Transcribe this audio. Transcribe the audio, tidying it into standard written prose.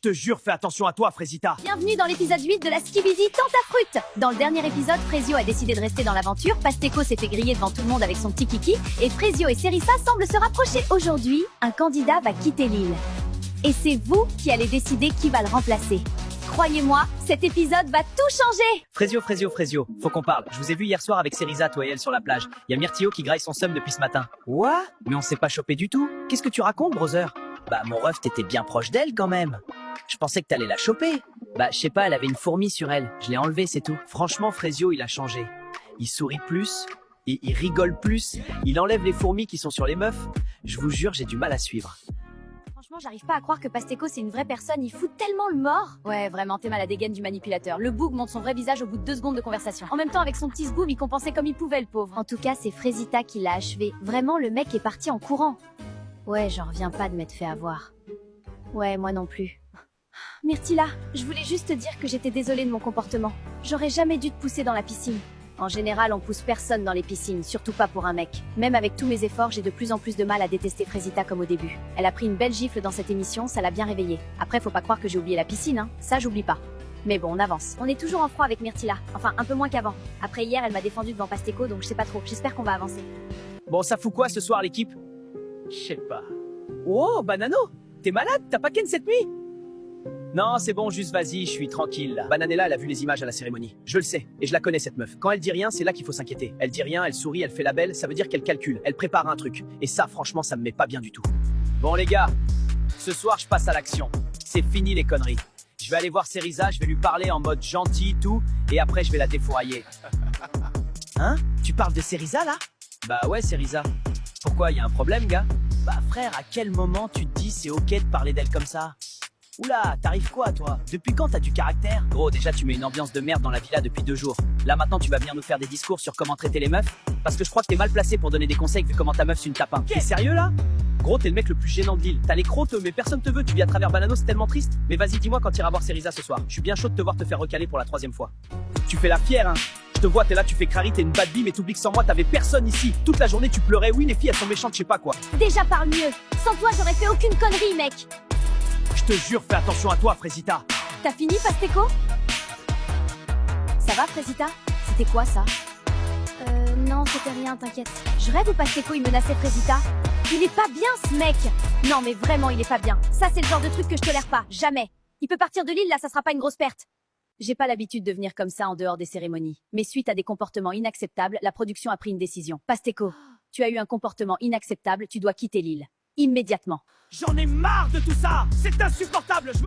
te jure, fais attention à toi, Frésita. Bienvenue dans l'épisode 8 de la Skibidi Tentafruit. Dans le dernier épisode, Frésio a décidé de rester dans l'aventure, Pasteko s'est fait griller devant tout le monde avec son petit kiki, et Frésio et Cerisa semblent se rapprocher. Aujourd'hui, un candidat va quitter l'île. Et c'est vous qui allez décider qui va le remplacer. Croyez-moi, cet épisode va tout changer. Frésio, faut qu'on parle. Je vous ai vu hier soir avec Cerisa, toi et elle sur la plage. Il y a Myrtio qui graille son seum depuis ce matin. Quoi? Mais on s'est pas chopé du tout. Qu'est-ce que tu racontes, brother? Bah, mon ref, t'étais bien proche d'elle quand même. Je pensais que t'allais la choper. Bah, je sais pas, elle avait une fourmi sur elle. Je l'ai enlevée, c'est tout. Franchement, Frésio, il a changé. Il sourit plus, et il rigole plus. Il enlève les fourmis qui sont sur les meufs. Je vous jure, j'ai du mal à suivre. Franchement, j'arrive pas à croire que Pasteko c'est une vraie personne, il fout tellement le mort. Ouais, vraiment, t'es mal à dégaine du manipulateur. Le boug montre son vrai visage au bout de 2 secondes de conversation. En même temps, avec son petit sboom, il compensait comme il pouvait, le pauvre. En tout cas, c'est Frésita qui l'a achevé. Vraiment, le mec est parti en courant. Ouais, j'en reviens pas de m'être fait avoir. Ouais, moi non plus. Myrtilla, je voulais juste te dire que j'étais désolée de mon comportement. J'aurais jamais dû te pousser dans la piscine. En général, on pousse personne dans les piscines, surtout pas pour un mec. Même avec tous mes efforts, j'ai de plus en plus de mal à détester Frésita comme au début. Elle a pris une belle gifle dans cette émission, ça l'a bien réveillée. Après, faut pas croire que j'ai oublié la piscine, hein. Ça, j'oublie pas. Mais bon, on avance. On est toujours en froid avec Myrtilla. Enfin, un peu moins qu'avant. Après hier, elle m'a défendu devant Pasteko, donc je sais pas trop. J'espère qu'on va avancer. Bon, ça fout quoi ce soir, l'équipe? Je sais pas. Oh, Banano, t'es malade? T'as pas ken cette nuit? Non, c'est bon, juste vas-y, je suis tranquille là. Bananella, elle a vu les images à la cérémonie. Je le sais, et je la connais cette meuf. Quand elle dit rien, c'est là qu'il faut s'inquiéter. Elle dit rien, elle sourit, elle fait la belle, ça veut dire qu'elle calcule. Elle prépare un truc. Et ça, franchement, ça me met pas bien du tout. Bon les gars, ce soir, je passe à l'action. C'est fini les conneries. Je vais aller voir Cerisa, je vais lui parler en mode gentil, tout, et après je vais la défourailler. Hein? Tu parles de Cerisa là? Bah ouais, Cerisa. Pourquoi, y a un problème, gars? Bah frère, à quel moment tu te dis c'est ok de parler d'elle comme ça? Oula, t'arrives quoi toi? Depuis quand t'as du caractère? Gros, déjà tu mets une ambiance de merde dans la villa depuis 2 jours. Là maintenant tu vas venir nous faire des discours sur comment traiter les meufs? Parce que je crois que t'es mal placé pour donner des conseils vu comment ta meuf c'est une tapin. T'es sérieux là? Gros, t'es le mec le plus gênant de l'île. T'as les crottes mais personne te veut, tu vis à travers Banano, c'est tellement triste. Mais vas-y, dis-moi quand t'iras voir Cerisa ce soir. Je suis bien chaud de te voir te faire recaler pour la 3e fois. Tu fais la fière, hein? Je te vois, t'es là, tu fais crari, t'es une bad bee, mais t'oublies que sans moi t'avais personne ici. Toute la journée tu pleurais, oui les filles elles sont méchantes, je sais pas quoi. Déjà parle mieux. Sans toi, j'aurais fait aucune connerie, mec. Je te jure, fais attention à toi, Frésita. T'as fini, Pasteko? Ça va, Frésita? C'était quoi, ça? Non, c'était rien, t'inquiète. Je rêve ou Pasteko, il menaçait Frésita? Il est pas bien, ce mec! Non, mais vraiment, il est pas bien. Ça, c'est le genre de truc que je tolère pas, jamais. Il peut partir de l'île, là, ça sera pas une grosse perte. J'ai pas l'habitude de venir comme ça en dehors des cérémonies. Mais suite à des comportements inacceptables, la production a pris une décision. Pasteko, tu as eu un comportement inacceptable, tu dois quitter l'île. Immédiatement. J'en ai marre de tout ça. C'est insupportable.